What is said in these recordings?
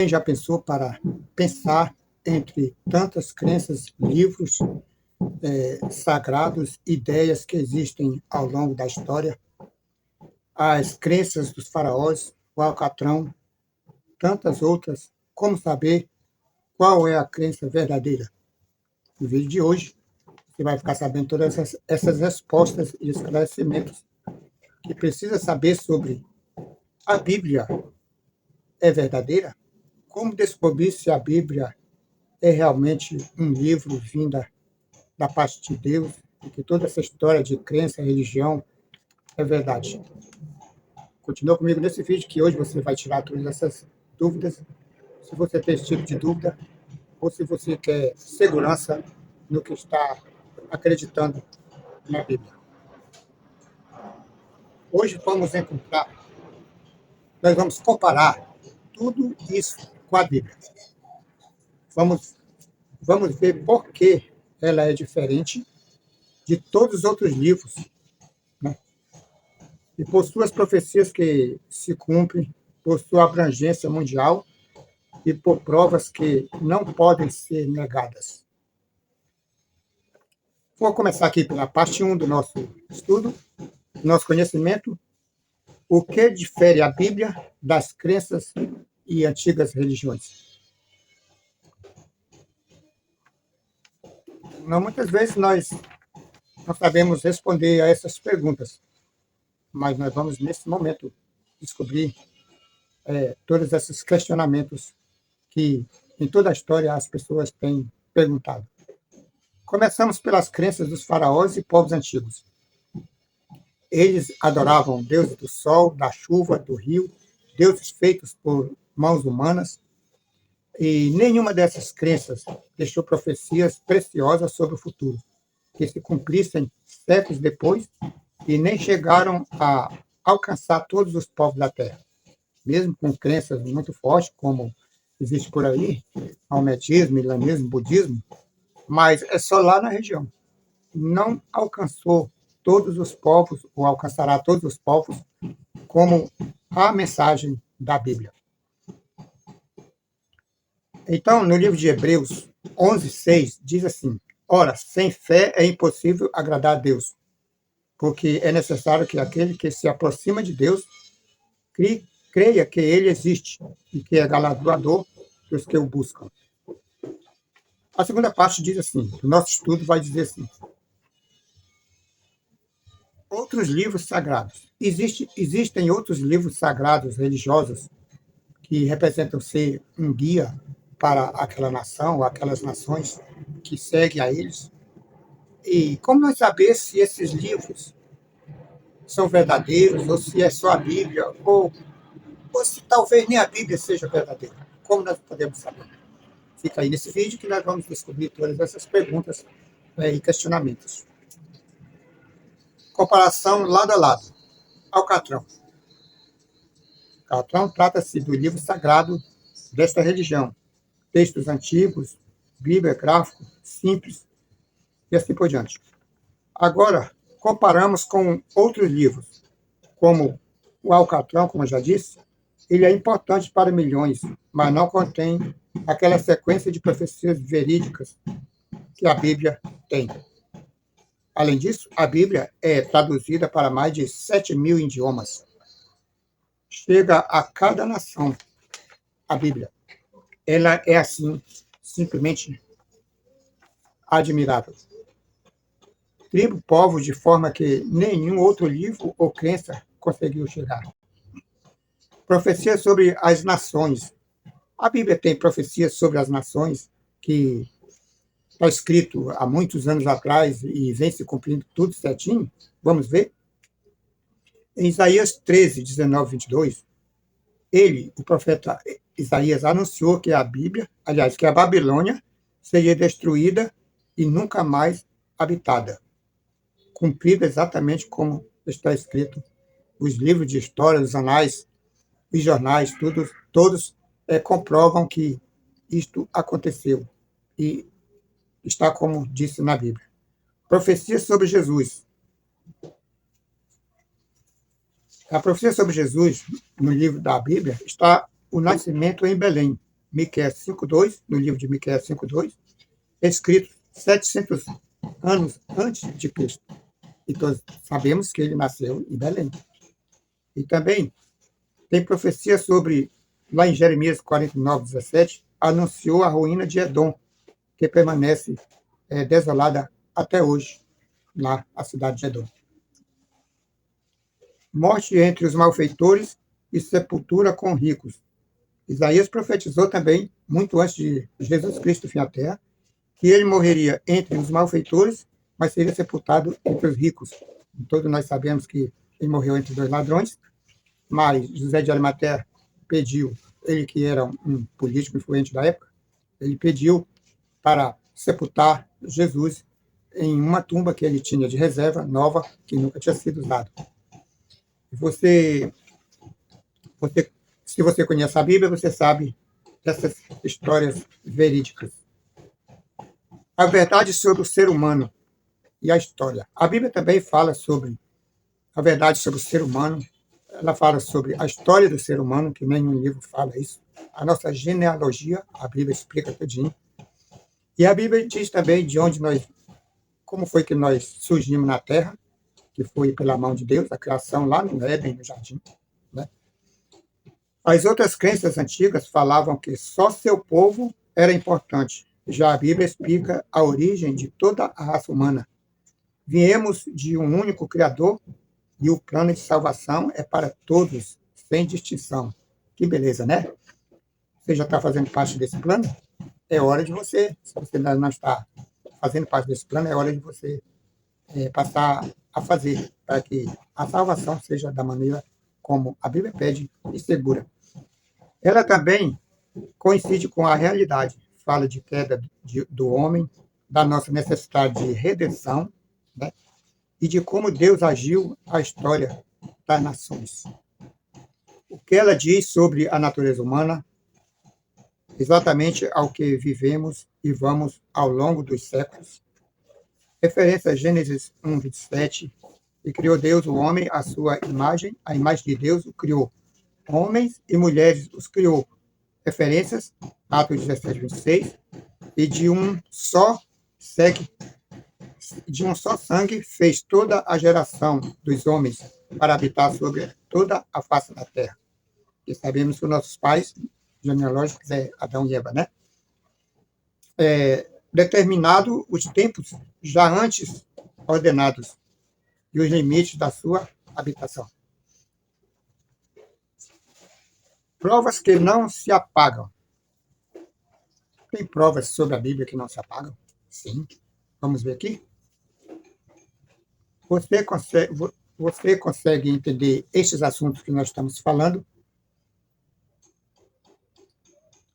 Quem já pensou para pensar entre tantas crenças, livros sagrados, ideias que existem ao longo da história, as crenças dos faraós, o Alcatrão, tantas outras, como saber qual é a crença verdadeira? No vídeo de hoje, você vai ficar sabendo todas essas respostas e esclarecimentos que precisa saber sobre a Bíblia é verdadeira? Como descobrir se a Bíblia é realmente um livro vinda da parte de Deus e que toda essa história de crença e religião é verdade? Continua comigo nesse vídeo que hoje você vai tirar todas essas dúvidas. Se você tem esse tipo de dúvida ou se você quer segurança no que está acreditando na Bíblia. Hoje nós vamos comparar tudo isso com a Bíblia. Vamos ver por que ela é diferente de todos os outros livros, né? E por suas profecias que se cumprem, por sua abrangência mundial e por provas que não podem ser negadas. Vou começar aqui pela parte 1 do nosso estudo, nosso conhecimento. O que difere a Bíblia das crenças e antigas religiões? Não, muitas vezes nós não sabemos responder a essas perguntas, mas nós vamos, nesse momento, descobrir todos esses questionamentos que, em toda a história, as pessoas têm perguntado. Começamos pelas crenças dos faraós e povos antigos. Eles adoravam deuses do sol, da chuva, do rio, deuses feitos por mãos humanas, e nenhuma dessas crenças deixou profecias preciosas sobre o futuro, que se cumprissem séculos depois e nem chegaram a alcançar todos os povos da Terra. Mesmo com crenças muito fortes, como existe por aí, maometismo, islamismo, budismo, mas é só lá na região. Não alcançou todos os povos, ou alcançará todos os povos, como a mensagem da Bíblia. Então, no livro de Hebreus 11:6, diz assim: ora, sem fé é impossível agradar a Deus, porque é necessário que aquele que se aproxima de Deus creia que ele existe e que é galardoador dos que o buscam. A segunda parte diz assim, o nosso estudo vai dizer assim: outros livros sagrados. Existem outros livros sagrados religiosos que representam ser um guia para aquela nação ou aquelas nações que seguem a eles. E como nós saber se esses livros são verdadeiros, ou se é só a Bíblia, ou se talvez nem a Bíblia seja verdadeira? Como nós podemos saber? Fica aí nesse vídeo que nós vamos descobrir todas essas perguntas e questionamentos. Comparação lado a lado. Alcatrão. Alcatrão trata-se do livro sagrado desta religião. Textos antigos, Bíblia, gráfico, simples, e assim por diante. Agora, comparamos com outros livros, como o Alcatrão, como eu já disse. Ele é importante para milhões, mas não contém aquela sequência de profecias verídicas que a Bíblia tem. Além disso, a Bíblia é traduzida para mais de 7.000 idiomas. Chega a cada nação a Bíblia. Ela é, assim, simplesmente admirável. Tribo, povos, de forma que nenhum outro livro ou crença conseguiu chegar. Profecias sobre as nações. A Bíblia tem profecias sobre as nações que está escrito há muitos anos atrás e vem se cumprindo tudo certinho. Vamos ver? Em Isaías 13, 19, 22, o profeta Isaías, anunciou que a Bíblia, aliás, que a Babilônia seria destruída e nunca mais habitada. Cumprida exatamente como está escrito. Os livros de história, os anais, os jornais, todos comprovam que isto aconteceu. E está como disse na Bíblia. Profecia sobre Jesus. A profecia sobre Jesus, no livro da Bíblia, está o nascimento em Belém, Miqueias 5:2, no livro de Miqueias 5:2, escrito 700 anos antes de Cristo. E todos sabemos que ele nasceu em Belém. E também tem profecia sobre, lá em Jeremias 49:17, anunciou a ruína de Edom, que permanece desolada até hoje, lá, a cidade de Edom. Morte entre os malfeitores e sepultura com ricos. Isaías profetizou também, muito antes de Jesus Cristo vir à Terra, que ele morreria entre os malfeitores, mas seria sepultado entre os ricos. Todos nós sabemos que ele morreu entre dois ladrões, mas José de Arimateia pediu, ele que era um político influente da época, ele pediu para sepultar Jesus em uma tumba que ele tinha de reserva, nova, que nunca tinha sido usada. Se você conhece a Bíblia, você sabe dessas histórias verídicas. A verdade sobre o ser humano e a história. A Bíblia também fala sobre a verdade sobre o ser humano. Ela fala sobre a história do ser humano, que nenhum livro fala isso. A nossa genealogia, a Bíblia explica tudinho. E a Bíblia diz também de onde nós, como foi que nós surgimos na Terra, que foi pela mão de Deus, a criação lá no Éden, no jardim, né? As outras crenças antigas falavam que só seu povo era importante. Já a Bíblia explica a origem de toda a raça humana. Viemos de um único Criador e o plano de salvação é para todos, sem distinção. Que beleza, né? Você já está fazendo parte desse plano? É hora de você, se você não está fazendo parte desse plano, é hora de você passar a fazer, para que a salvação seja da maneira como a Bíblia pede e segura. Ela também coincide com a realidade, fala de queda do homem, da nossa necessidade de redenção, né? E de como Deus agiu a história das nações. O que ela diz sobre a natureza humana, exatamente ao que vivemos e vamos ao longo dos séculos. Referência a Gênesis 1:27, e criou Deus o homem à sua imagem, a imagem de Deus o criou. Homens e mulheres os criou. Referências, Atos 17:26, e de um só sangue fez toda a geração dos homens para habitar sobre toda a face da terra. E sabemos que os nossos pais genealógicos é Adão e Eva, né? Determinado os tempos já antes ordenados e os limites da sua habitação. Provas que não se apagam. Tem provas sobre a Bíblia que não se apagam? Sim. Vamos ver aqui? Você consegue entender estes assuntos que nós estamos falando?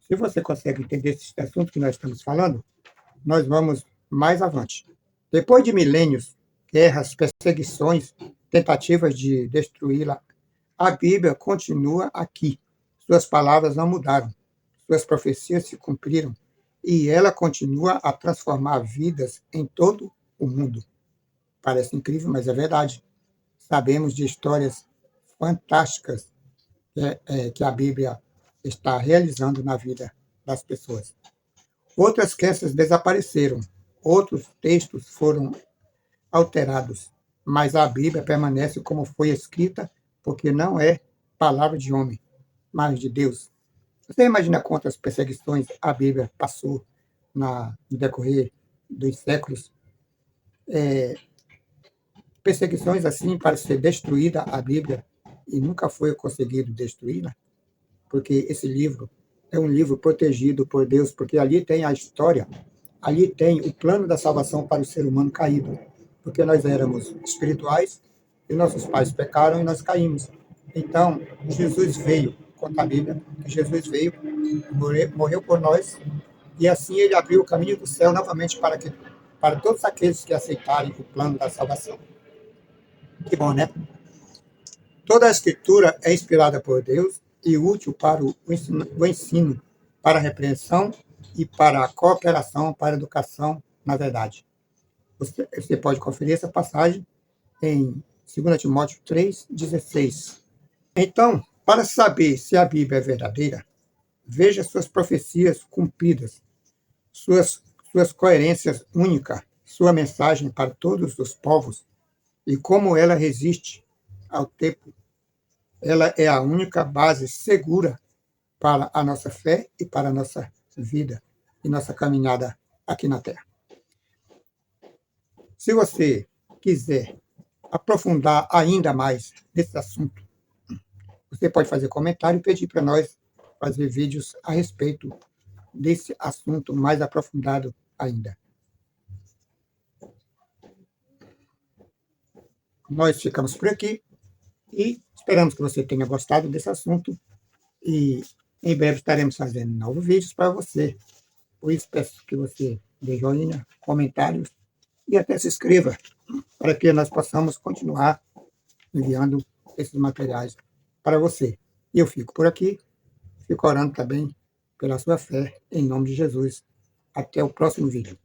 Se você consegue entender esses assuntos que nós estamos falando, nós vamos mais avante. Depois de milênios, guerras, perseguições, tentativas de destruí-la, a Bíblia continua aqui. Suas palavras não mudaram, suas profecias se cumpriram, e ela continua a transformar vidas em todo o mundo. Parece incrível, mas é verdade. Sabemos de histórias fantásticas que a Bíblia está realizando na vida das pessoas. Outras crenças desapareceram, outros textos foram alterados, mas a Bíblia permanece como foi escrita, porque não é palavra de homem, mas de Deus. Você imagina quantas perseguições a Bíblia passou no decorrer dos séculos? Perseguições assim para ser destruída a Bíblia, e nunca foi conseguido destruí-la, porque esse livro é um livro protegido por Deus, porque ali tem a história, ali tem o plano da salvação para o ser humano caído, porque nós éramos espirituais e nossos pais pecaram e nós caímos. Então, Jesus veio, conta a Bíblia, que Jesus veio, morreu por nós, e assim ele abriu o caminho do céu novamente para todos aqueles que aceitarem o plano da salvação. Que bom, né? Toda a Escritura é inspirada por Deus e útil para o ensino, para a repreensão e para a cooperação, para a educação na verdade. Você pode conferir essa passagem em 2 Timóteo 3:16. Então, para saber se a Bíblia é verdadeira, Veja suas profecias cumpridas, suas coerências únicas, sua mensagem para todos os povos e como ela resiste ao tempo. Ela é a única base segura para a nossa fé e para a nossa vida e nossa caminhada aqui na Terra. Se você quiser aprofundar ainda mais nesse assunto, você pode fazer comentário e pedir para nós fazer vídeos a respeito desse assunto mais aprofundado ainda. Nós ficamos por aqui e esperamos que você tenha gostado desse assunto e em breve estaremos fazendo novos vídeos para você. Por isso peço que você dê joinha, comentários e até se inscreva para que nós possamos continuar enviando esses materiais para você. E eu fico por aqui, fico orando também pela sua fé, em nome de Jesus. Até o próximo vídeo.